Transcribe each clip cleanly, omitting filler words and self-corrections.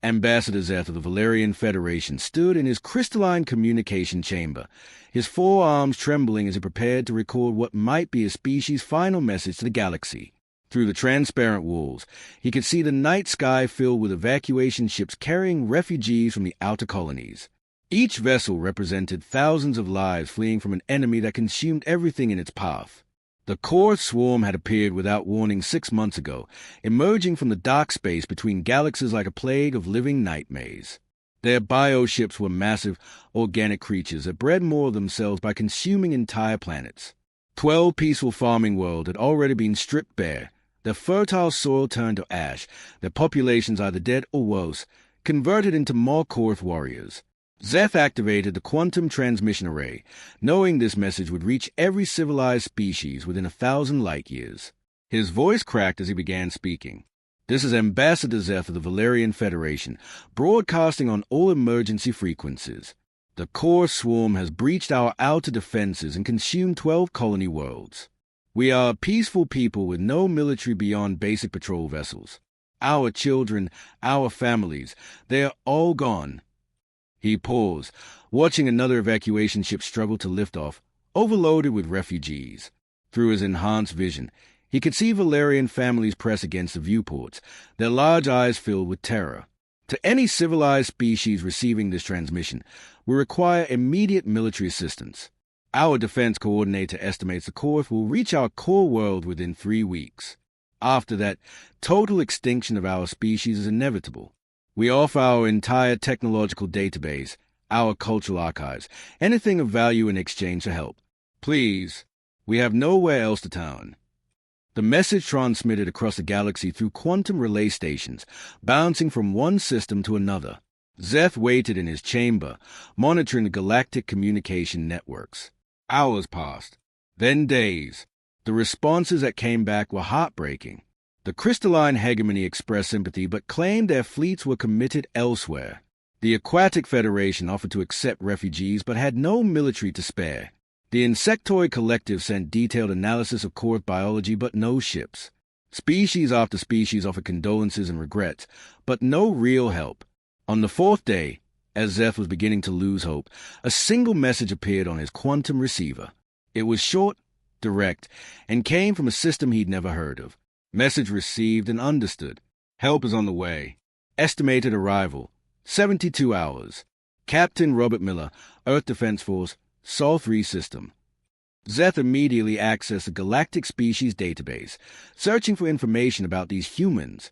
Ambassador Zeth of the Valerian Federation stood in his crystalline communication chamber, his forearms trembling as he prepared to record what might be a species' final message to the galaxy. Through the transparent walls, he could see the night sky filled with evacuation ships carrying refugees from the outer colonies. Each vessel represented thousands of lives fleeing from an enemy that consumed everything in its path. The core swarm had appeared without warning 6 months ago, emerging from the dark space between galaxies like a plague of living nightmares. Their bioships were massive, organic creatures that bred more of themselves by consuming entire planets. 12 peaceful farming worlds had already been stripped bare, their fertile soil turned to ash, their populations either dead or worse, converted into Malkorth warriors. Zeth activated the quantum transmission array, knowing this message would reach every civilized species within 1,000 light-years. His voice cracked as he began speaking. This is Ambassador Zeth of the Valerian Federation, broadcasting on all emergency frequencies. The core swarm has breached our outer defenses and consumed 12 colony worlds. We are a peaceful people with no military beyond basic patrol vessels. Our children, our families, they are all gone. He paused, watching another evacuation ship struggle to lift off, overloaded with refugees. Through his enhanced vision, he could see Valerian families press against the viewports, their large eyes filled with terror. To any civilized species receiving this transmission, we require immediate military assistance. Our defense coordinator estimates the core will reach our core world within 3 weeks. After that, total extinction of our species is inevitable. We offer our entire technological database, our cultural archives, anything of value in exchange for help. Please, we have nowhere else to turn. The message transmitted across the galaxy through quantum relay stations, bouncing from one system to another. Zeth waited in his chamber, monitoring the galactic communication networks. Hours passed, then days. The responses that came back were heartbreaking. The crystalline hegemony expressed sympathy but claimed their fleets were committed elsewhere. The Aquatic Federation offered to accept refugees but had no military to spare. The Insectoid Collective sent detailed analysis of core biology but no ships. Species after species offered condolences and regrets, but no real help. On the 4th day, as Zeth was beginning to lose hope, a single message appeared on his quantum receiver. It was short, direct, and came from a system he'd never heard of. Message received and understood. Help is on the way. Estimated arrival, 72 hours. Captain Robert Miller, Earth Defense Force, Sol 3 System. Zeth immediately accessed the Galactic Species Database, searching for information about these humans.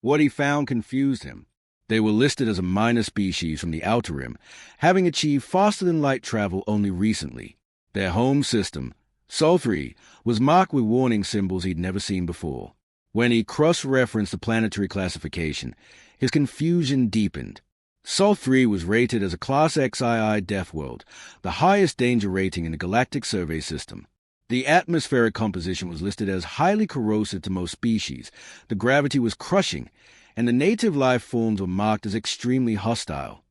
What he found confused him. They were listed as a minor species from the Outer Rim, having achieved faster-than-light travel only recently. Their home system, Sol 3, was marked with warning symbols he'd never seen before. When he cross-referenced the planetary classification, his confusion deepened. Sol 3 was rated as a Class XII Death World, the highest danger rating in the Galactic Survey System. The atmospheric composition was listed as highly corrosive to most species, the gravity was crushing, and the native life forms were marked as extremely hostile.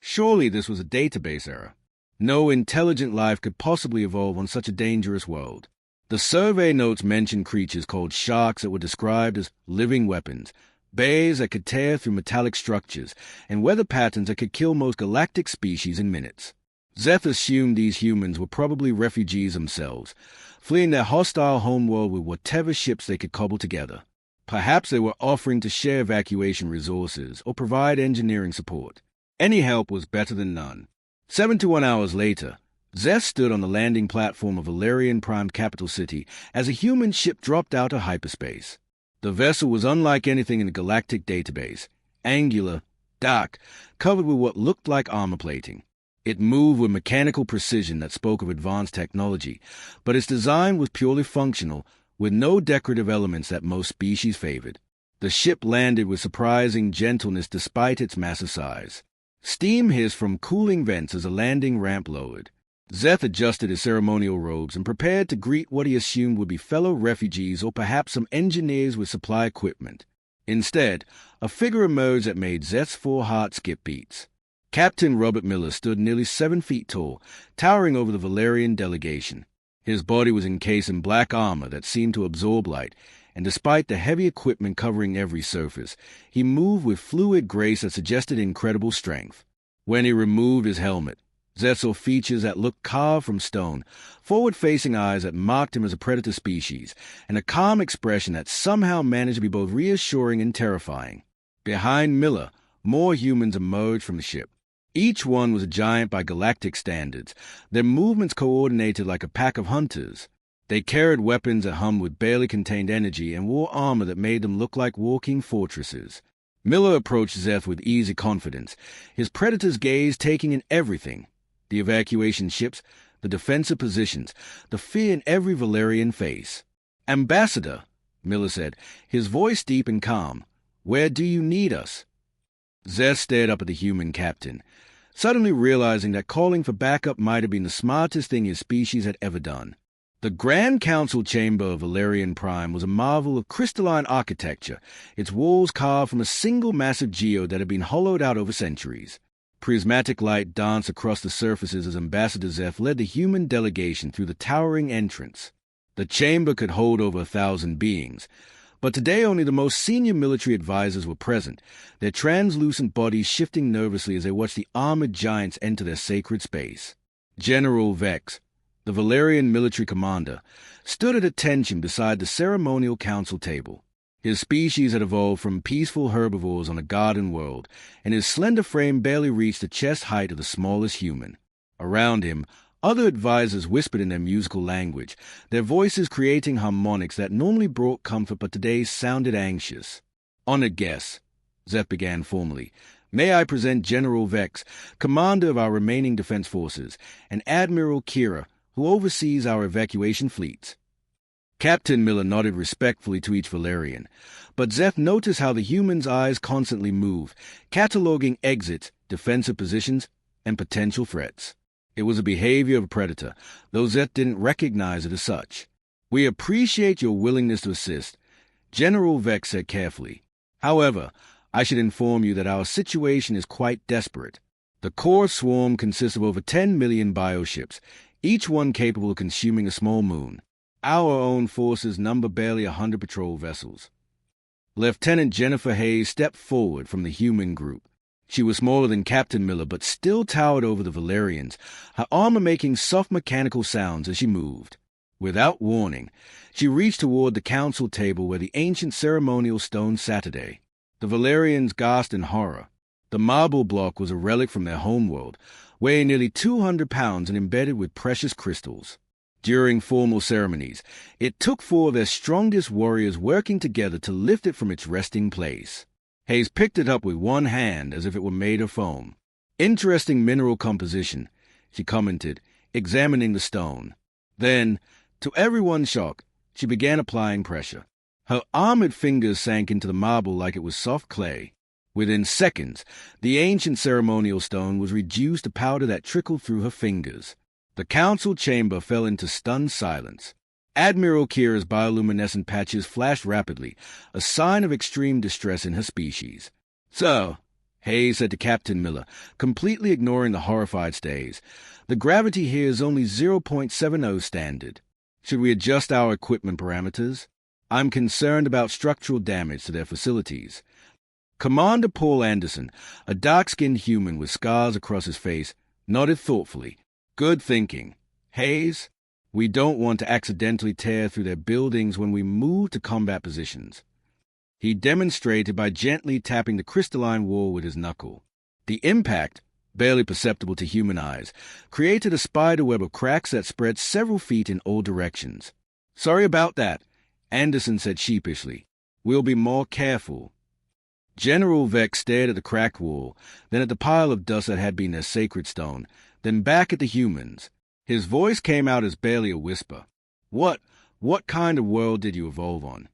Surely this was a database error. No intelligent life could possibly evolve on such a dangerous world. The survey notes mentioned creatures called sharks that were described as living weapons, bays that could tear through metallic structures, and weather patterns that could kill most galactic species in minutes. Zeth assumed these humans were probably refugees themselves, fleeing their hostile homeworld with whatever ships they could cobble together. Perhaps they were offering to share evacuation resources or provide engineering support. Any help was better than none. 71 hours later, Zeth stood on the landing platform of Valerian Prime capital city as a human ship dropped out of hyperspace. The vessel was unlike anything in the galactic database, angular, dark, covered with what looked like armor plating. It moved with mechanical precision that spoke of advanced technology, but its design was purely functional, with no decorative elements that most species favored. The ship landed with surprising gentleness despite its massive size. Steam hissed from cooling vents as the landing ramp lowered. Zeth adjusted his ceremonial robes and prepared to greet what he assumed would be fellow refugees or perhaps some engineers with supply equipment. Instead, a figure emerged that made Zeth's 4 hearts skip beats. Captain Robert Miller stood nearly 7 feet tall, towering over the Valerian delegation. His body was encased in black armor that seemed to absorb light, and despite the heavy equipment covering every surface, he moved with fluid grace that suggested incredible strength. When he removed his helmet, Zeth saw features that looked carved from stone, forward-facing eyes that marked him as a predator species, and a calm expression that somehow managed to be both reassuring and terrifying. Behind Miller, more humans emerged from the ship. Each one was a giant by galactic standards, their movements coordinated like a pack of hunters. They carried weapons that hummed with barely contained energy and wore armor that made them look like walking fortresses. Miller approached Zeth with easy confidence, his predator's gaze taking in everything. The evacuation ships, the defensive positions, the fear in every Valerian face. "Ambassador," Miller said, his voice deep and calm, "where do you need us?" Zeth stared up at the human captain, suddenly realizing that calling for backup might have been the smartest thing his species had ever done. The Grand Council Chamber of Valerian Prime was a marvel of crystalline architecture, its walls carved from a single massive geode that had been hollowed out over centuries. Prismatic light danced across the surfaces as Ambassador Zeth led the human delegation through the towering entrance. The chamber could hold over 1,000 beings, but today only the most senior military advisors were present, their translucent bodies shifting nervously as they watched the armored giants enter their sacred space. General Vex, the Valerian military commander, stood at attention beside the ceremonial council table. His species had evolved from peaceful herbivores on a garden world, and his slender frame barely reached the chest height of the smallest human. Around him, other advisors whispered in their musical language, their voices creating harmonics that normally brought comfort but today sounded anxious. "Honored guests," Zeth began formally, "may I present General Vex, commander of our remaining defense forces, and Admiral Kira, who oversees our evacuation fleets." Captain Miller nodded respectfully to each Valerian, but Zeth noticed how the human's eyes constantly moved, cataloging exits, defensive positions, and potential threats. It was the behavior of a predator, though Zeth didn't recognize it as such. "We appreciate your willingness to assist," General Vex said carefully. "However, I should inform you that our situation is quite desperate. The core swarm consists of over 10 million bioships, each one capable of consuming a small moon. Our own forces number barely 100 patrol vessels." Lieutenant Jennifer Hayes stepped forward from the human group. She was smaller than Captain Miller, but still towered over the Valerians, her armor making soft mechanical sounds as she moved. Without warning, she reached toward the council table where the ancient ceremonial stone sat today. The Valerians gasped in horror. The marble block was a relic from their homeworld, weighing nearly 200 pounds and embedded with precious crystals. During formal ceremonies, it took 4 of their strongest warriors working together to lift it from its resting place. Hayes picked it up with one hand as if it were made of foam. "Interesting mineral composition," she commented, examining the stone. Then, to everyone's shock, she began applying pressure. Her armored fingers sank into the marble like it was soft clay. Within seconds, the ancient ceremonial stone was reduced to powder that trickled through her fingers. The council chamber fell into stunned silence. Admiral Kira's bioluminescent patches flashed rapidly, a sign of extreme distress in her species. "So," Hayes said to Captain Miller, completely ignoring the horrified stays, "the gravity here is only 0.70 standard. Should we adjust our equipment parameters? I'm concerned about structural damage to their facilities." Commander Paul Anderson, a dark-skinned human with scars across his face, nodded thoughtfully. "Good thinking. Hayes, we don't want to accidentally tear through their buildings when we move to combat positions." He demonstrated by gently tapping the crystalline wall with his knuckle. The impact, barely perceptible to human eyes, created a spiderweb of cracks that spread several feet in all directions. "Sorry about that," Anderson said sheepishly. "We'll be more careful." General Vex stared at the cracked wall, then at the pile of dust that had been their sacred stone, then back at the humans. His voice came out as barely a whisper. What kind of world did you evolve on?"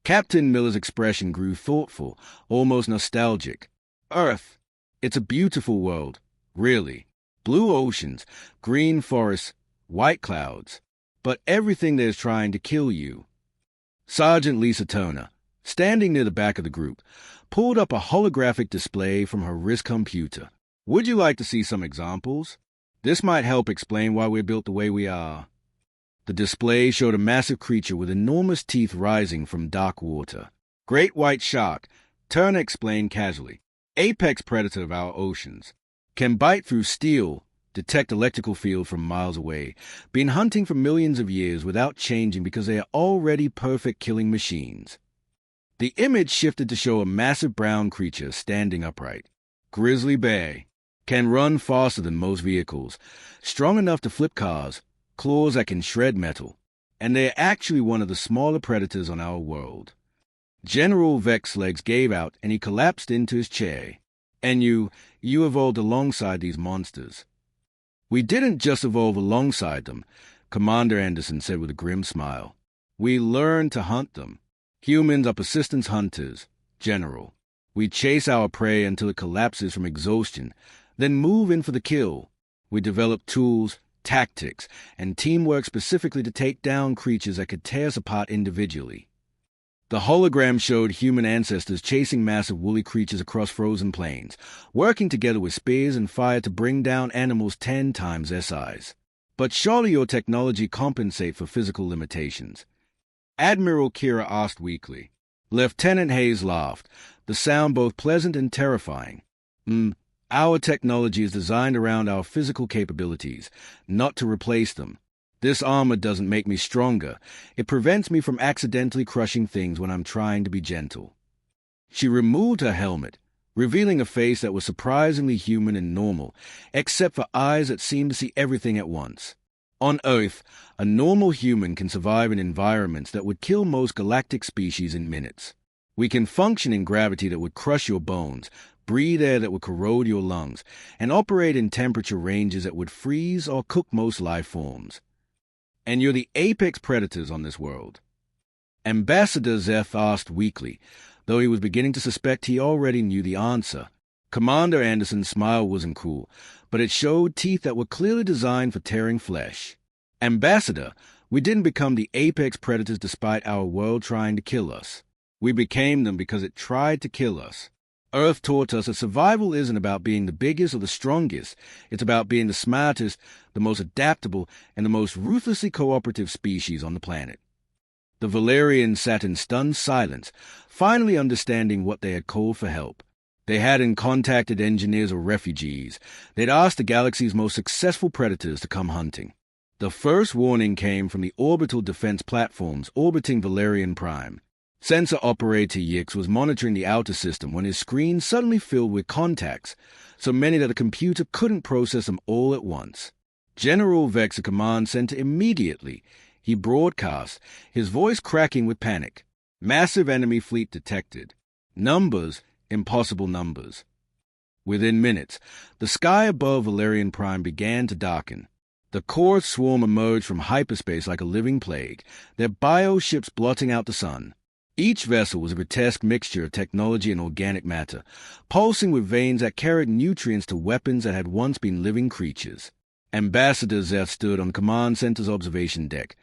Captain Miller's expression grew thoughtful, almost nostalgic. "Earth. It's a beautiful world, really. Blue oceans, green forests, white clouds. But everything there's trying to kill you." Sergeant Lisa Turner, standing near the back of the group, pulled up a holographic display from her wrist computer. "Would you like to see some examples? This might help explain why we're built the way we are." The display showed a massive creature with enormous teeth rising from dark water. Great white shark, Turner explained casually. Apex predator of our oceans. Can bite through steel, detect electrical field from miles away. Been hunting for millions of years without changing because they are already perfect killing machines. The image shifted to show a massive brown creature standing upright. Grizzly bear. Can run faster than most vehicles. Strong enough to flip cars. Claws that can shred metal. And they are actually one of the smaller predators on our world. General Vex's legs gave out and he collapsed into his chair. And you evolved alongside these monsters. We didn't just evolve alongside them, Commander Anderson said with a grim smile. We learned to hunt them. Humans are persistence hunters, General. We chase our prey until it collapses from exhaustion, then move in for the kill. We develop tools, tactics, and teamwork specifically to take down creatures that could tear us apart individually. The hologram showed human ancestors chasing massive woolly creatures across frozen plains, working together with spears and fire to bring down animals 10 times their size. But surely your technology compensates for physical limitations. Admiral Kira asked weakly. Lieutenant Hayes laughed, the sound both pleasant and terrifying. Our technology is designed around our physical capabilities, not to replace them. This armor doesn't make me stronger. It prevents me from accidentally crushing things when I'm trying to be gentle. She removed her helmet, revealing a face that was surprisingly human and normal, except for eyes that seemed to see everything at once. On Earth, a normal human can survive in environments that would kill most galactic species in minutes. We can function in gravity that would crush your bones, breathe air that would corrode your lungs, and operate in temperature ranges that would freeze or cook most life forms. And you're the apex predators on this world. Ambassador Zeth asked weakly, though he was beginning to suspect he already knew the answer. Commander Anderson's smile wasn't cruel, but it showed teeth that were clearly designed for tearing flesh. Ambassador, we didn't become the apex predators despite our world trying to kill us. We became them because it tried to kill us. Earth taught us that survival isn't about being the biggest or the strongest. It's about being the smartest, the most adaptable, and the most ruthlessly cooperative species on the planet. The Valerians sat in stunned silence, finally understanding what they had called for help. They hadn't contacted engineers or refugees. They'd asked the galaxy's most successful predators to come hunting. The first warning came from the orbital defense platforms orbiting Valerian Prime. Sensor operator Yix was monitoring the outer system when his screen suddenly filled with contacts, so many that the computer couldn't process them all at once. General Vex, a command center immediately. He broadcast, his voice cracking with panic. Massive enemy fleet detected. Numbers, impossible numbers. Within minutes, the sky above Valerian Prime began to darken. The core swarm emerged from hyperspace like a living plague, their bioships blotting out the sun. Each vessel was a grotesque mixture of technology and organic matter, pulsing with veins that carried nutrients to weapons that had once been living creatures. Ambassador Zeth stood on the command center's observation deck,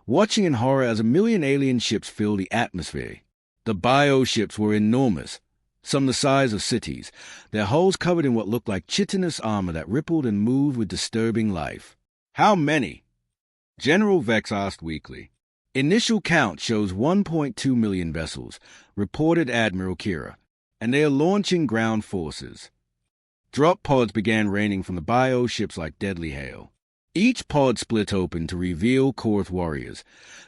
watching in horror as a million alien ships filled the atmosphere. The bioships were enormous, some the size of cities, their hulls covered in what looked like chitinous armor that rippled and moved with disturbing life. How many? General Vex asked weakly. Initial count shows 1.2 million vessels, reported Admiral Kira, and they are launching ground forces. Drop pods began raining from the bioships like deadly hail. Each pod split open to reveal Korth warriors,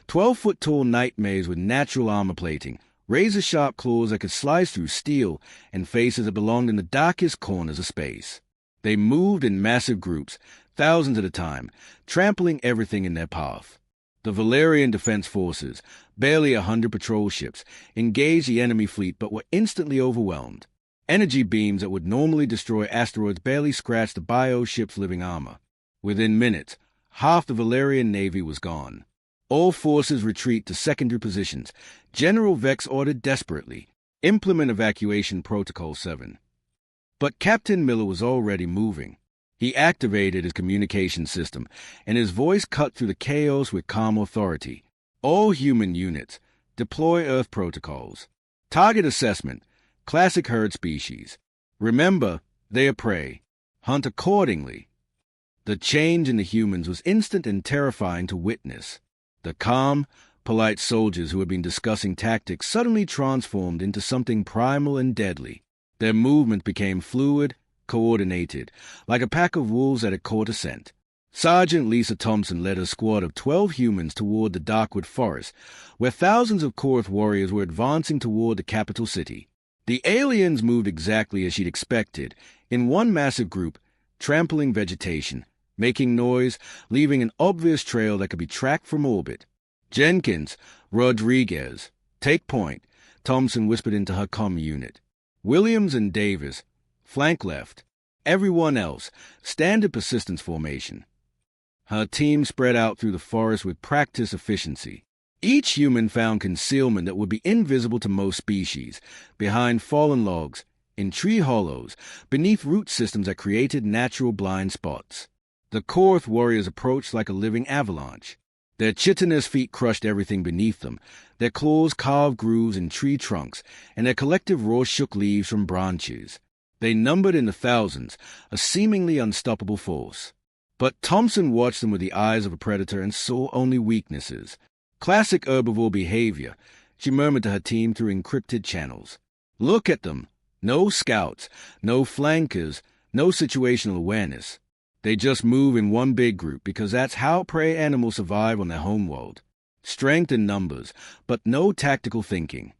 12-foot-tall nightmares with natural armor plating, razor-sharp claws that could slice through steel, and faces that belonged in the darkest corners of space. They moved in massive groups, thousands at a time, trampling everything in their path. The Valerian Defense Forces, barely 100 patrol ships, engaged the enemy fleet but were instantly overwhelmed. Energy beams that would normally destroy asteroids barely scratched the bioships' living armor. Within minutes, half the Valerian Navy was gone. All forces retreat to secondary positions. General Vex ordered desperately, implement Evacuation Protocol 7. But Captain Miller was already moving. He activated his communication system, and his voice cut through the chaos with calm authority. All human units, deploy Earth protocols. Target assessment, classic herd species. Remember, they are prey. Hunt accordingly. The change in the humans was instant and terrifying to witness. The calm, polite soldiers who had been discussing tactics suddenly transformed into something primal and deadly. Their movement became fluid, coordinated, like a pack of wolves that had caught a scent. Sergeant Lisa Thompson led a squad of 12 humans toward the Darkwood Forest, where thousands of Korth warriors were advancing toward the capital city. The aliens moved exactly as she'd expected, in one massive group, trampling vegetation, making noise, leaving an obvious trail that could be tracked from orbit. "Jenkins, Rodriguez, take point," Thompson whispered into her comm unit. "Williams and Davis, flank left. Everyone else, standard persistence formation." Her team spread out through the forest with practiced efficiency. Each human found concealment that would be invisible to most species, behind fallen logs, in tree hollows, beneath root systems that created natural blind spots. The Korth warriors approached like a living avalanche. Their chitinous feet crushed everything beneath them, their claws carved grooves in tree trunks, and their collective roar shook leaves from branches. They numbered in the thousands, a seemingly unstoppable force. But Thompson watched them with the eyes of a predator and saw only weaknesses. Classic herbivore behavior, she murmured to her team through encrypted channels. "Look at them. No scouts, no flankers, no situational awareness. They just move in one big group because that's how prey animals survive on their homeworld. Strength in numbers, but no tactical thinking."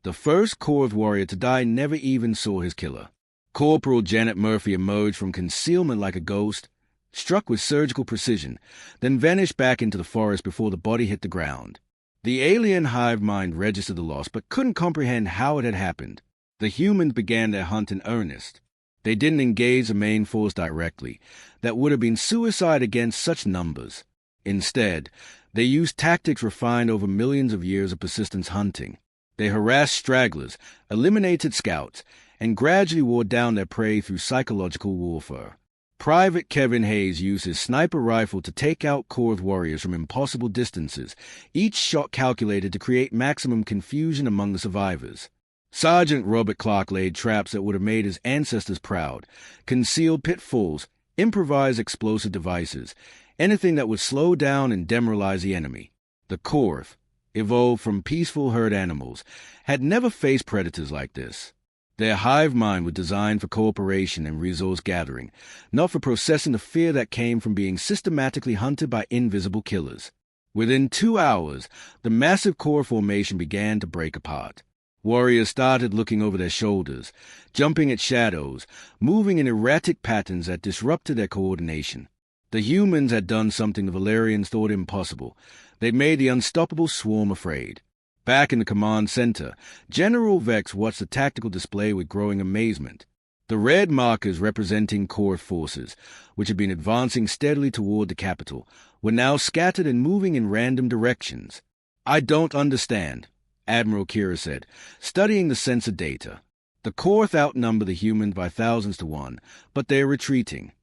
The first Korth warrior to die never even saw his killer. Corporal Janet Murphy emerged from concealment like a ghost, struck with surgical precision, then vanished back into the forest before the body hit the ground. The alien hive mind registered the loss but couldn't comprehend how it had happened. The humans began their hunt in earnest. They didn't engage the main force directly. That would have been suicide against such numbers. Instead, they used tactics refined over millions of years of persistence hunting. They harassed stragglers, eliminated scouts, and gradually wore down their prey through psychological warfare. Private Kevin Hayes used his sniper rifle to take out Korth warriors from impossible distances, each shot calculated to create maximum confusion among the survivors. Sergeant Robert Clark laid traps that would have made his ancestors proud, concealed pitfalls, improvised explosive devices, anything that would slow down and demoralize the enemy. The Korth, evolved from peaceful herd animals, had never faced predators like this. Their hive mind was designed for cooperation and resource gathering, not for processing the fear that came from being systematically hunted by invisible killers. Within 2 hours, the massive core formation began to break apart. Warriors started looking over their shoulders, jumping at shadows, moving in erratic patterns that disrupted their coordination. The humans had done something the Valerians thought impossible. They'd made the unstoppable swarm afraid. Back in the command center, General Vex watched the tactical display with growing amazement. The red markers representing Korth forces, which had been advancing steadily toward the capital, were now scattered and moving in random directions. "I don't understand," Admiral Kira said, studying the sensor data. "The Korth outnumber the humans by thousands to one, but they're retreating."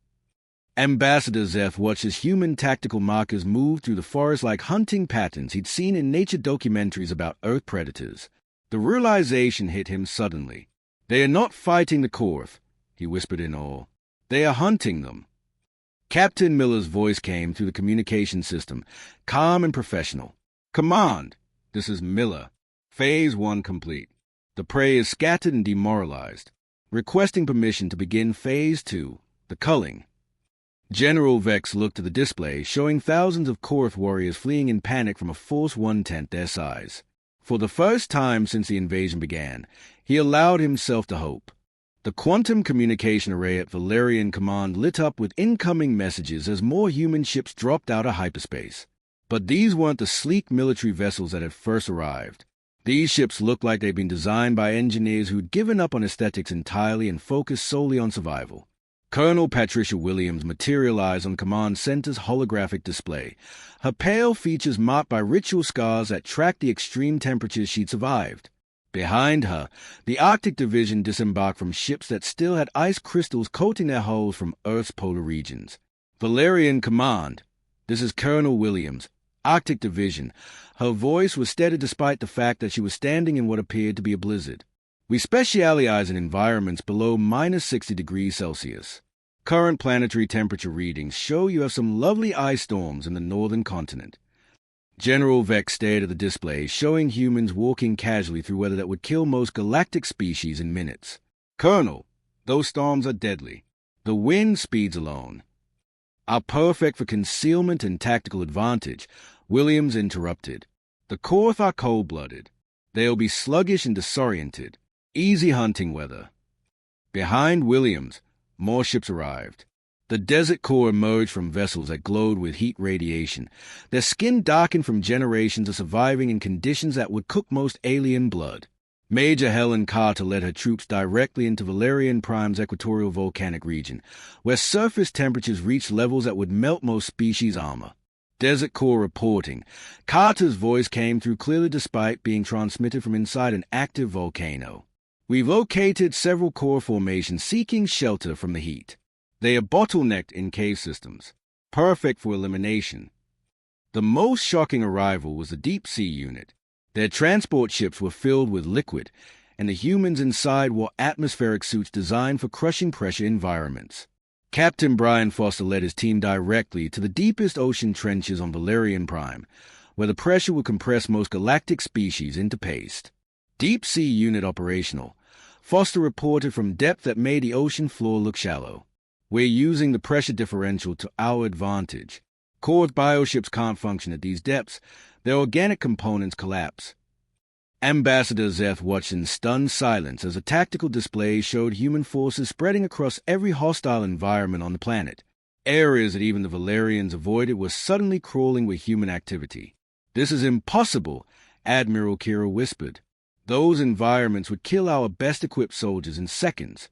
Ambassador Zeth watched his human tactical markers move through the forest like hunting patterns he'd seen in nature documentaries about Earth predators. The realization hit him suddenly. "They are not fighting the Korth," he whispered in awe. "They are hunting them." Captain Miller's voice came through the communication system, calm and professional. "Command, this is Miller. Phase 1 complete. The prey is scattered and demoralized. Requesting permission to begin Phase 2, the culling." General Vex looked at the display, showing thousands of Korth warriors fleeing in panic from a force 1/10 their size. For the first time since the invasion began, he allowed himself to hope. The quantum communication array at Valerian Command lit up with incoming messages as more human ships dropped out of hyperspace. But these weren't the sleek military vessels that had first arrived. These ships looked like they'd been designed by engineers who'd given up on aesthetics entirely and focused solely on survival. Colonel Patricia Williams materialized on Command Center's holographic display, her pale features marked by ritual scars that tracked the extreme temperatures she'd survived. Behind her, the Arctic Division disembarked from ships that still had ice crystals coating their hulls from Earth's polar regions. "Valerian Command, this is Colonel Williams, Arctic Division." Her voice was steady despite the fact that she was standing in what appeared to be a blizzard. "We specialize in environments below -60 degrees Celsius." Current planetary temperature readings show you have some lovely ice storms in the northern continent. General Vex stared at the display, showing humans walking casually through weather that would kill most galactic species in minutes. Colonel, those storms are deadly. The wind speeds alone are perfect for concealment and tactical advantage, Williams interrupted. The Korth are cold-blooded. They'll be sluggish and disoriented. Easy hunting weather. Behind Williams, more ships arrived. The Desert Corps emerged from vessels that glowed with heat radiation. Their skin darkened from generations of surviving in conditions that would cook most alien blood. Major Helen Carter led her troops directly into Valerian Prime's equatorial volcanic region, where surface temperatures reached levels that would melt most species' armor. Desert Corps reporting. Carter's voice came through clearly despite being transmitted from inside an active volcano. We've located several core formations seeking shelter from the heat. They are bottlenecked in cave systems, perfect for elimination. The most shocking arrival was the Deep Sea Unit. Their transport ships were filled with liquid, and the humans inside wore atmospheric suits designed for crushing pressure environments. Captain Brian Foster led his team directly to the deepest ocean trenches on Valerian Prime, where the pressure would compress most galactic species into paste. Deep Sea Unit operational. Foster reported from depth that made the ocean floor look shallow. We're using the pressure differential to our advantage. Korth bioships can't function at these depths. Their organic components collapse. Ambassador Zeth watched in stunned silence as a tactical display showed human forces spreading across every hostile environment on the planet. Areas that even the Valerians avoided were suddenly crawling with human activity. "This is impossible," Admiral Kira whispered. "Those environments would kill our best-equipped soldiers in seconds."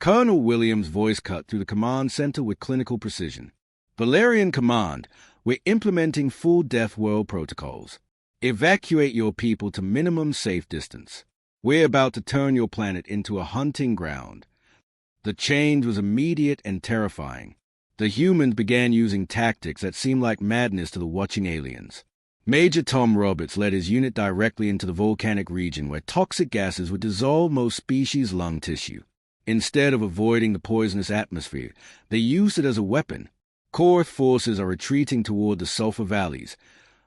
Colonel Williams' voice cut through the command center with clinical precision. "Valerian Command, we're implementing full death world protocols. Evacuate your people to minimum safe distance. We're about to turn your planet into a hunting ground." The change was immediate and terrifying. The humans began using tactics that seemed like madness to the watching aliens. Major Tom Roberts led his unit directly into the volcanic region where toxic gases would dissolve most species' lung tissue. Instead of avoiding the poisonous atmosphere, they used it as a weapon. Korth forces are retreating toward the sulfur valleys.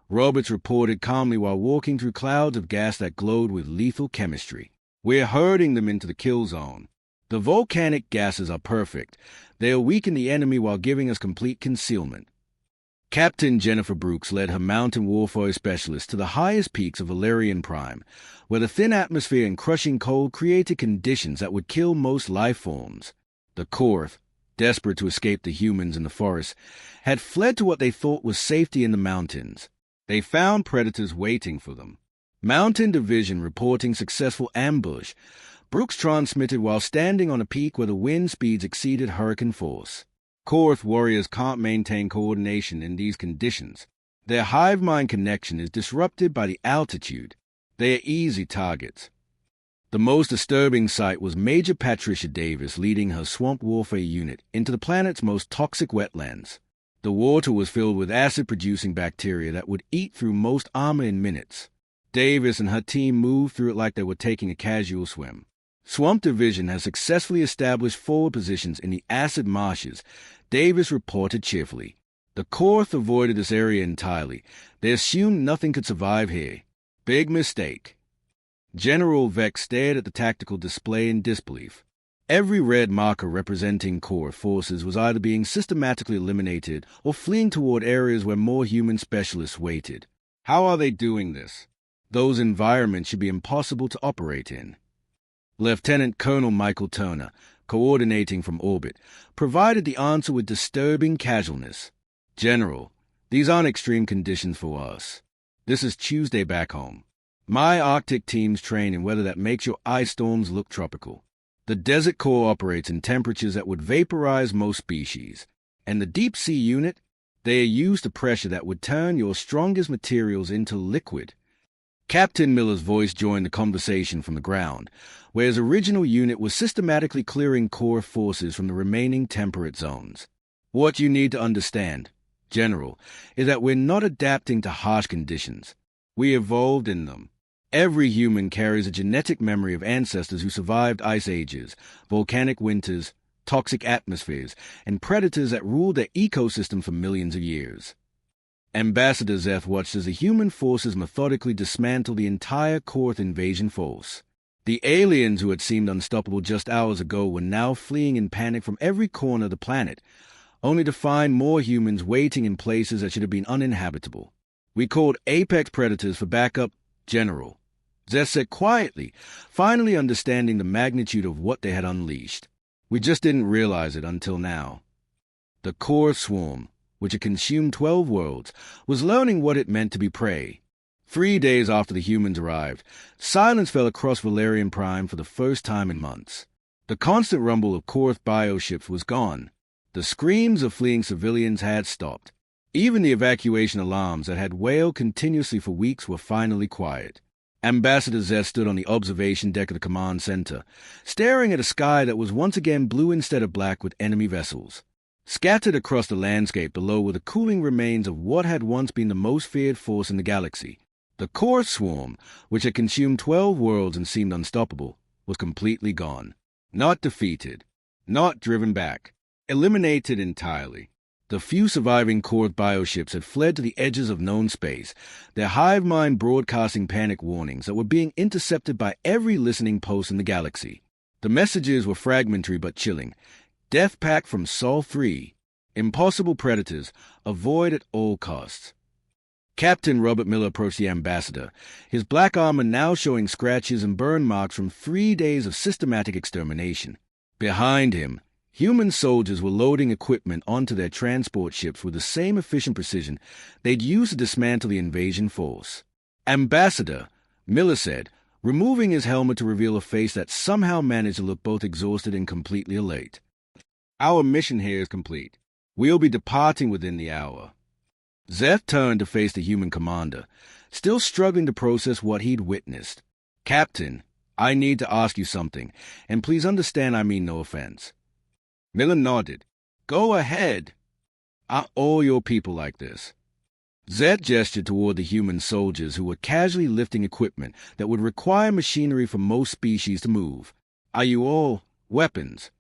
Roberts reported calmly while walking through clouds of gas that glowed with lethal chemistry. "We're herding them into the kill zone. The volcanic gases are perfect. They'll weaken the enemy while giving us complete concealment." Captain Jennifer Brooks led her mountain warfare specialists to the highest peaks of Valerian Prime, where the thin atmosphere and crushing cold created conditions that would kill most life forms. The Korth, desperate to escape the humans in the forest, had fled to what they thought was safety in the mountains. They found predators waiting for them. Mountain Division reporting successful ambush. Brooks transmitted while standing on a peak where the wind speeds exceeded hurricane force. Korth warriors can't maintain coordination in these conditions. Their hive mind connection is disrupted by the altitude. They are easy targets. The most disturbing sight was Major Patricia Davis leading her swamp warfare unit into the planet's most toxic wetlands. The water was filled with acid-producing bacteria that would eat through most armor in minutes. Davis and her team moved through it like they were taking a casual swim. Swamp Division has successfully established forward positions in the acid marshes, Davis reported cheerfully. The Korth avoided this area entirely. They assumed nothing could survive here. Big mistake. General Vex stared at the tactical display in disbelief. Every red marker representing Korth forces was either being systematically eliminated or fleeing toward areas where more human specialists waited. How are they doing this? Those environments should be impossible to operate in. Lieutenant Colonel Michael Turner, coordinating from orbit, provided the answer with disturbing casualness. "General, these aren't extreme conditions for us. This is Tuesday back home. My Arctic teams train in weather that makes your ice storms look tropical. The Desert Corps operates in temperatures that would vaporize most species. And the Deep Sea Unit, they are used to pressure that would turn your strongest materials into liquid." Captain Miller's voice joined the conversation from the ground, where his original unit was systematically clearing core forces from the remaining temperate zones. "What you need to understand, General, is that we're not adapting to harsh conditions. We evolved in them. Every human carries a genetic memory of ancestors who survived ice ages, volcanic winters, toxic atmospheres, and predators that ruled their ecosystem for millions of years. Ambassador Zeth watched as the human forces methodically dismantled the entire Korth invasion force. The aliens who had seemed unstoppable just hours ago were now fleeing in panic from every corner of the planet, only to find more humans waiting in places that should have been uninhabitable. "We called Apex Predators for backup, General," Zeth said quietly, finally understanding the magnitude of what they had unleashed. "We just didn't realize it until now." The Korth swarm, which had consumed 12 worlds, was learning what it meant to be prey. 3 days after the humans arrived, silence fell across Valerian Prime for the first time in months. The constant rumble of Korth bioships was gone. The screams of fleeing civilians had stopped. Even the evacuation alarms that had wailed continuously for weeks were finally quiet. Ambassador Zeth stood on the observation deck of the command center, staring at a sky that was once again blue instead of black with enemy vessels. Scattered across the landscape below were the cooling remains of what had once been the most feared force in the galaxy. The Korth swarm, which had consumed 12 worlds and seemed unstoppable, was completely gone. Not defeated. Not driven back. Eliminated entirely. The few surviving Korth bioships had fled to the edges of known space, their hive mind broadcasting panic warnings that were being intercepted by every listening post in the galaxy. The messages were fragmentary but chilling. Death pact from Sol 3. Impossible predators. Avoid at all costs. Captain Robert Miller approached the ambassador, his black armor now showing scratches and burn marks from 3 days of systematic extermination. Behind him, human soldiers were loading equipment onto their transport ships with the same efficient precision they'd used to dismantle the invasion force. "Ambassador," Miller said, removing his helmet to reveal a face that somehow managed to look both exhausted and completely elate. "Our mission here is complete. We'll be departing within the hour." Zeth turned to face the human commander, still struggling to process what he'd witnessed. "Captain, I need to ask you something, and please understand I mean no offense." Miller nodded. "Go ahead. Are all your people like this?" Zeth gestured toward the human soldiers who were casually lifting equipment that would require machinery for most species to move. "Are you all weapons?"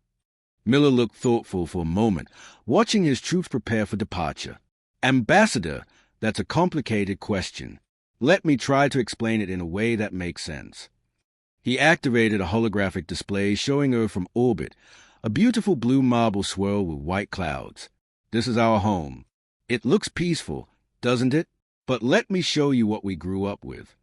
Miller looked thoughtful for a moment, watching his troops prepare for departure. "Ambassador, that's a complicated question. Let me try to explain it in a way that makes sense." He activated a holographic display showing Earth from orbit, a beautiful blue marble swirl with white clouds. "This is our home. It looks peaceful, doesn't it? But let me show you what we grew up with."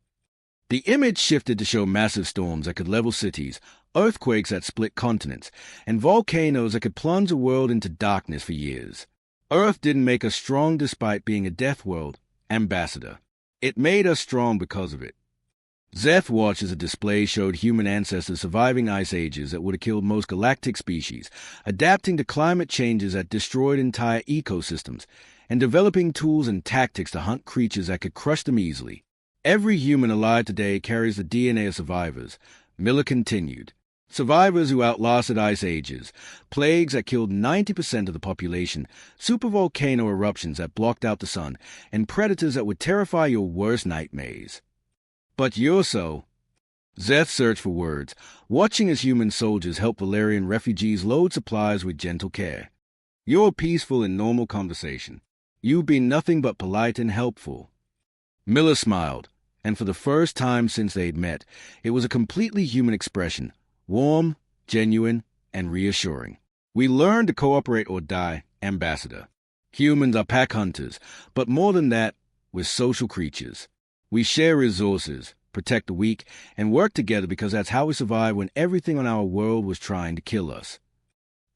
The image shifted to show massive storms that could level cities, earthquakes that split continents, and volcanoes that could plunge a world into darkness for years. Earth didn't make us strong despite being a death world, Ambassador. It made us strong because of it. Zeth watched as a display showed human ancestors surviving ice ages that would have killed most galactic species, adapting to climate changes that destroyed entire ecosystems, and developing tools and tactics to hunt creatures that could crush them easily. "Every human alive today carries the DNA of survivors," Miller continued. "Survivors who outlasted ice ages, plagues that killed 90% of the population, supervolcano eruptions that blocked out the sun, and predators that would terrify your worst nightmares. But you're so..." Zeth searched for words, watching as human soldiers help Valerian refugees load supplies with gentle care. "You're peaceful in normal conversation. You've been nothing but polite and helpful." Miller smiled, and for the first time since they'd met, it was a completely human expression, warm, genuine, and reassuring. "We learned to cooperate or die, Ambassador. Humans are pack hunters, but more than that, we're social creatures. We share resources, protect the weak, and work together because that's how we survived when everything on our world was trying to kill us."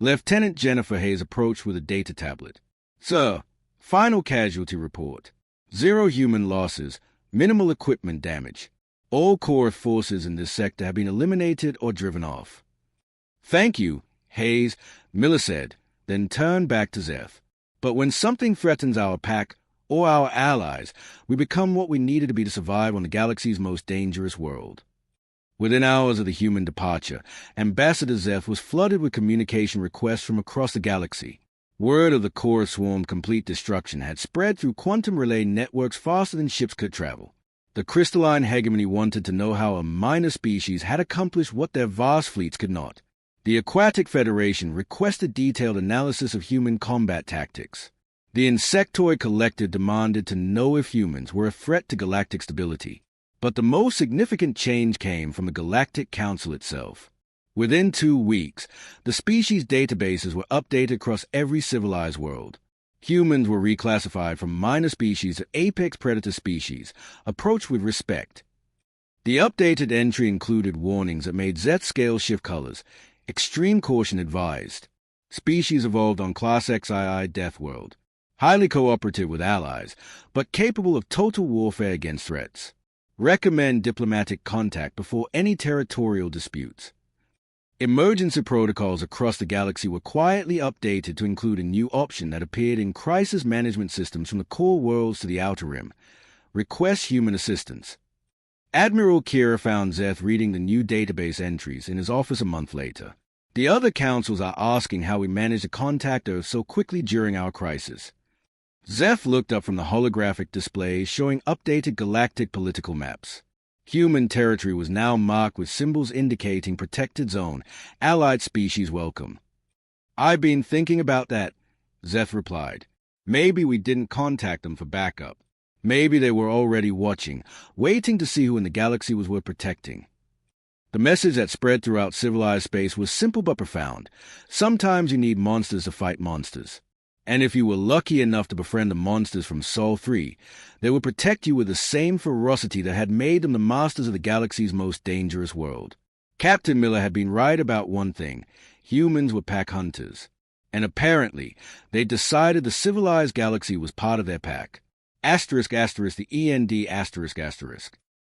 Lieutenant Jennifer Hayes approached with a data tablet. "Sir, final casualty report. 0 human losses, minimal equipment damage. All core forces in this sector have been eliminated or driven off." "Thank you, Hayes," Miller said, then turned back to Zeth. "But when something threatens our pack or our allies, we become what we needed to be to survive on the galaxy's most dangerous world." Within hours of the human departure, Ambassador Zeth was flooded with communication requests from across the galaxy. Word of the core swarm's complete destruction had spread through quantum relay networks faster than ships could travel. The crystalline hegemony wanted to know how a minor species had accomplished what their vast fleets could not. The Aquatic Federation requested detailed analysis of human combat tactics. The insectoid collective demanded to know if humans were a threat to galactic stability. But the most significant change came from the Galactic Council itself. Within 2 weeks, the species databases were updated across every civilized world. Humans were reclassified from minor species to apex predator species, approached with respect. The updated entry included warnings that made Z-scale shift colors. Extreme caution advised. Species evolved on Class XII Deathworld. Highly cooperative with allies, but capable of total warfare against threats. Recommend diplomatic contact before any territorial disputes. Emergency protocols across the galaxy were quietly updated to include a new option that appeared in crisis management systems from the core worlds to the Outer Rim. Request human assistance. Admiral Kira found Zeth reading the new database entries in his office a month later. The other councils are asking how we managed to contact Earth so quickly during our crisis. Zeth looked up from the holographic displays showing updated galactic political maps. Human territory was now marked with symbols indicating protected zone, allied species welcome. I've been thinking about that, Zeth replied. Maybe we didn't contact them for backup. Maybe they were already watching, waiting to see who in the galaxy was worth protecting. The message that spread throughout civilized space was simple but profound. Sometimes you need monsters to fight monsters. And if you were lucky enough to befriend the monsters from Sol 3, they would protect you with the same ferocity that had made them the masters of the galaxy's most dangerous world. Captain Miller had been right about one thing. Humans were pack hunters. And apparently, they'd decided the civilized galaxy was part of their pack. *** the END ***.